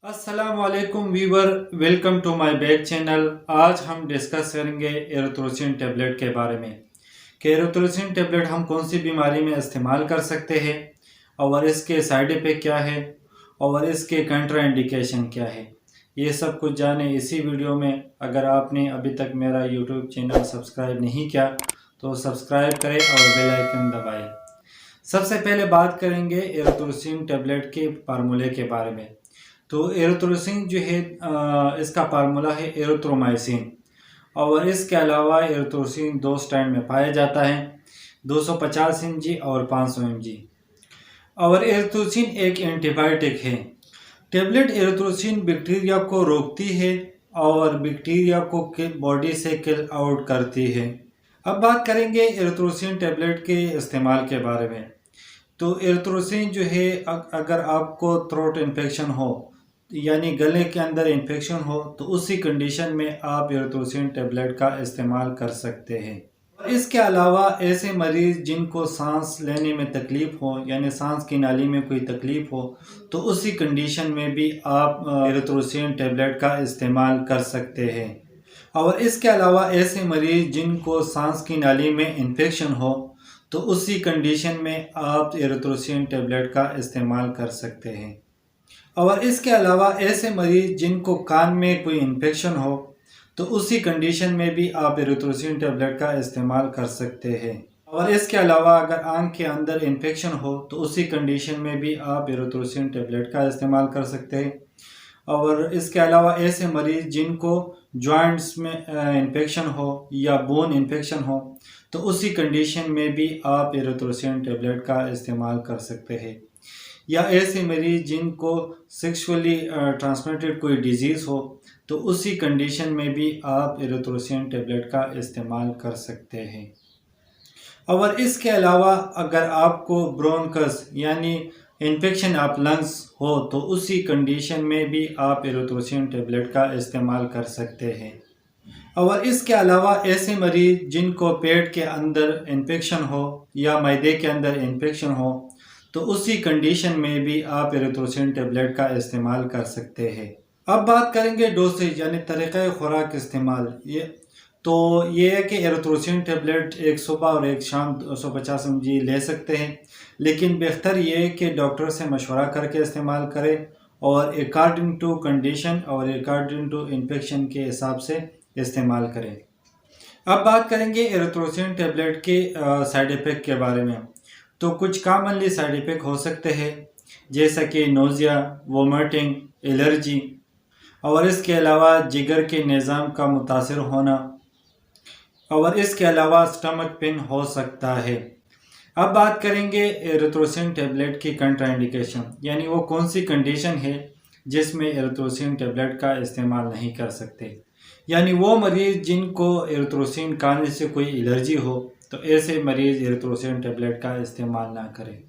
अस्सलाम वालेकुम viewer, welcome to my back channel. आज हम डिस्कस करेंगे एरिथ्रोसिन टेबलेट के बारे में कि एरिथ्रोसिन टेबलेट हम कौन सी बीमारी में इस्तेमाल कर सकते हैं और इसके साइड इफ़ेक्ट क्या है और इसके कंट्रा इंडिकेशन क्या है। ये सब कुछ जाने इसी वीडियो में। अगर आपने अभी तक मेरा यूट्यूब चैनल सब्सक्राइब नहीं किया तो सब्सक्राइब करें और बेल आइकन दबाएं। सबसे पहले बात करेंगे एरिथ्रोसिन टेबलेट के फार्मूले के बारे में। तो एरिथ्रोसिन जो है इसका फार्मूला है एरिथ्रोमाइसिन और इसके अलावा एरिथ्रोसिन दो स्ट्रैंड में पाया जाता है, 250 mg और 500 mg। और एरिथ्रोसिन एक एंटीबायोटिक है। टेबलेट एरिथ्रोसिन बैक्टीरिया को रोकती है और बैक्टीरिया को बॉडी से किल आउट करती है। अब बात करेंगे एरिथ्रोसिन टेबलेट के इस्तेमाल के बारे में। तो एरिथ्रोसिन जो है अगर आपको थ्रोट इन्फेक्शन हो यानी गले के अंदर इन्फेक्शन हो तो उसी कंडीशन में आप एरिथ्रोसिन टेबलेट का इस्तेमाल कर सकते हैं। इसके अलावा ऐसे मरीज़ जिनको सांस लेने में तकलीफ़ हो यानी सांस की नाली में कोई तकलीफ़ हो तो उसी कंडीशन में भी आप एरिथ्रोसिन टेबलेट का इस्तेमाल कर सकते हैं। और इसके अलावा ऐसे मरीज़ जिनको सांस की नाली में इन्फेक्शन हो तो उसी कंडीशन में आप एरिथ्रोसिन टेबलेट का इस्तेमाल कर सकते हैं। और इसके अलावा ऐसे मरीज़ जिनको कान में कोई इन्फेक्शन हो तो उसी कंडीशन में भी आप एरिथ्रोसिन टेबलेट का इस्तेमाल कर सकते हैं। और इसके अलावा अगर आंख के अंदर इन्फेक्शन हो तो उसी कंडीशन में भी आप एरिथ्रोसिन टेबलेट का इस्तेमाल कर सकते हैं। और इसके अलावा ऐसे मरीज़ जिनको जॉइंट्स में इन्फेक्शन हो या बोन इन्फेक्शन हो तो उसी कंडीशन में भी आप एरिथ्रोसिन टेबलेट का इस्तेमाल कर सकते हैं। या ऐसे मरीज़ जिनको सेक्सुअली ट्रांसमिटेड कोई डिजीज़ हो तो उसी कंडीशन में भी आप एरिथ्रोसिन टेबलेट का इस्तेमाल कर सकते हैं। और इसके अलावा अगर आपको ब्रोंकस यानी इन्फेक्शन ऑफ लंग्स हो तो उसी कंडीशन में भी आप एरिथ्रोसिन टेबलेट का इस्तेमाल कर सकते हैं। और इसके अलावा ऐसे मरीज़ जिनको पेट के अंदर इन्फेक्शन हो या मैदे के अंदर इन्फेक्शन हो तो उसी कंडीशन में भी आप एरिथ्रोसिन टेबलेट का इस्तेमाल कर सकते हैं। अब बात करेंगे डोसेज यानी तरीक़े खुराक इस्तेमाल। ये है कि एरिथ्रोसिन टेबलेट एक सुबह और एक शाम 250 mg ले सकते हैं, लेकिन बेहतर ये है कि डॉक्टर से मशवरा करके इस्तेमाल करें और अकॉर्डिंग टू कंडीशन और अकॉर्डिंग टू इन्फेक्शन के हिसाब से इस्तेमाल करें। अब बात करेंगे एरिथ्रोसिन टेबलेट के साइड इफ़ेक्ट के बारे में। तो कुछ कॉमनली साइड इफ़ेक्ट हो सकते हैं जैसा कि नोज़िया, वोमिटिंग, एलर्जी और इसके अलावा जिगर के निज़ाम का मुतासर होना और इसके अलावा स्टमक पेन हो सकता है। अब बात करेंगे एरिथ्रोसिन टेबलेट की कंट्रा इंडिकेशन यानी वो कौन सी कंडीशन है जिसमें एरिथ्रोसिन टेबलेट का इस्तेमाल नहीं कर सकते। यानी वो मरीज़ जिनको एरिथ्रोसिन खाने से कोई एलर्जी हो तो ऐसे मरीज़ एरिथ्रोसिन टेबलेट का इस्तेमाल ना करें।